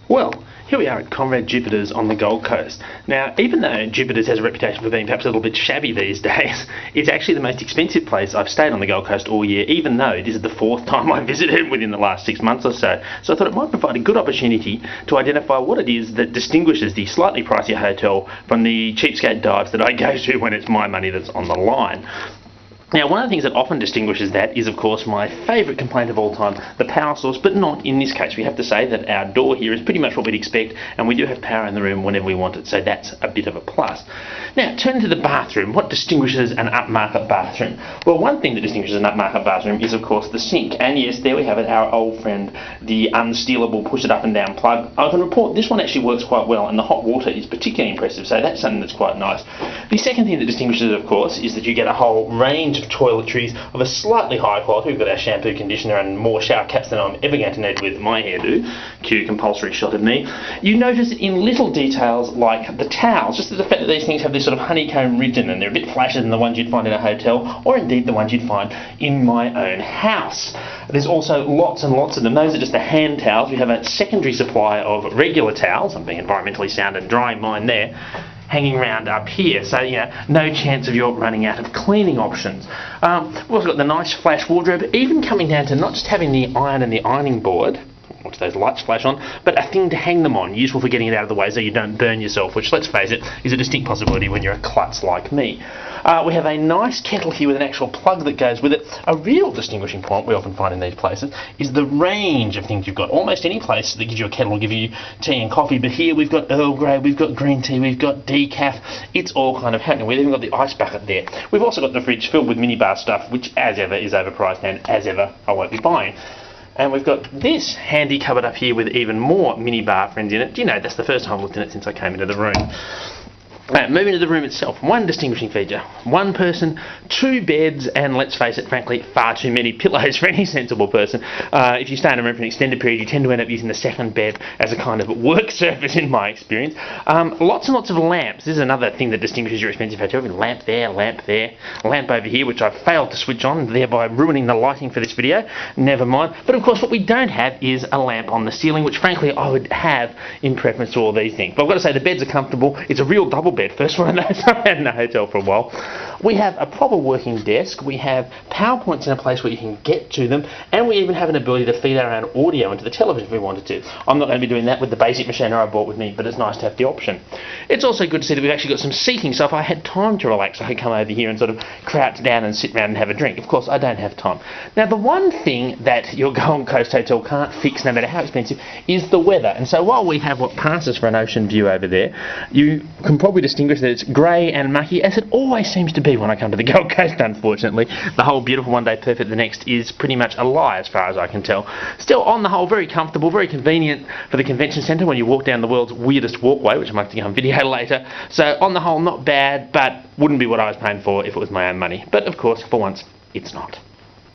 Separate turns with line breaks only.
Well, here we are at Conrad Jupiter's on the Gold Coast. Now, even though Jupiter's has a reputation for being perhaps a little bit shabby these days, it's actually the most expensive place I've stayed on the Gold Coast all year, even though this is the fourth time I visited within the last 6 months or so. So I thought it might provide a good opportunity to identify what it is that distinguishes the slightly pricier hotel from the cheapskate dives that I go to when it's my money that's on the line. Now, one of the things that often distinguishes that is, of course, my favourite complaint of all time, the power source, but not in this case. We have to say that our door here is pretty much what we'd expect, and we do have power in the room whenever we want it, so that's a bit of a plus. Now, turning to the bathroom, what distinguishes an upmarket bathroom? Well, one thing that distinguishes an upmarket bathroom is, of course, the sink. And yes, there we have it, our old friend, the unstealable push-it-up-and-down plug. I can report this one actually works quite well, and the hot water is particularly impressive, so that's something that's quite nice. The second thing that distinguishes it, of course, is that you get a whole range of toiletries of a slightly higher quality. We've got our shampoo, conditioner and more shower caps than I'm ever going to need with my hairdo. Cue compulsory shot of me. You notice in little details like the towels, just the fact that these things have this sort of honeycomb ridge and they're a bit flashier than the ones you'd find in a hotel, or indeed the ones you'd find in my own house. There's also lots and lots of them. Those are just the hand towels. We have a secondary supply of regular towels. I'm being environmentally sound and drying mine there, hanging around up here, so no chance of you running out of cleaning options. We've also got the nice flash wardrobe, even coming down to not just having the iron and the ironing board, watch those lights flash on, but a thing to hang them on, useful for getting it out of the way so you don't burn yourself, which, let's face it, is a distinct possibility when you're a klutz like me. We have a nice kettle here with an actual plug that goes with it. A real distinguishing point we often find in these places is the range of things you've got. Almost any place that gives you a kettle will give you tea and coffee, but here we've got Earl Grey, we've got green tea, we've got decaf. It's all kind of happening. We've even got the ice bucket there. We've also got the fridge filled with minibar stuff, which as ever is overpriced and as ever I won't be buying. And we've got this handy cupboard up here with even more minibar friends in it. Do you know, that's the first time I've looked in it since I came into the room. Moving to the room itself, one distinguishing feature: one person, two beds, and let's face it, frankly, far too many pillows for any sensible person. If you stay in a room for an extended period, you tend to end up using the second bed as a kind of work surface, in my experience. Lots and lots of lamps. This is another thing that distinguishes your expensive hotel. Lamp there, lamp over here, which I've failed to switch on, thereby ruining the lighting for this video. Never mind. But of course, what we don't have is a lamp on the ceiling, which frankly I would have in preference to all these things. But I've got to say, the beds are comfortable. It's a real double bed, first one of those I've had in a hotel for a while. We have a proper working desk, we have PowerPoints in a place where you can get to them, and we even have an ability to feed our own audio into the television if we wanted to. I'm not going to be doing that with the basic machinery I bought with me, but it's nice to have the option. It's also good to see that we've actually got some seating, so if I had time to relax, I could come over here and sort of crouch down and sit around and have a drink. Of course, I don't have time. Now, the one thing that your Gold Coast hotel can't fix, no matter how expensive, is the weather. And so while we have what passes for an ocean view over there, you can probably distinguish that it's grey and mucky, as it always seems to be when I come to the Gold Coast, unfortunately. The whole beautiful one day, perfect the next is pretty much a lie as far as I can tell. Still, on the whole, very comfortable, very convenient for the convention centre when you walk down the world's weirdest walkway, which I might have to go on video later. So on the whole, not bad, but wouldn't be what I was paying for if it was my own money. But of course, for once, it's not.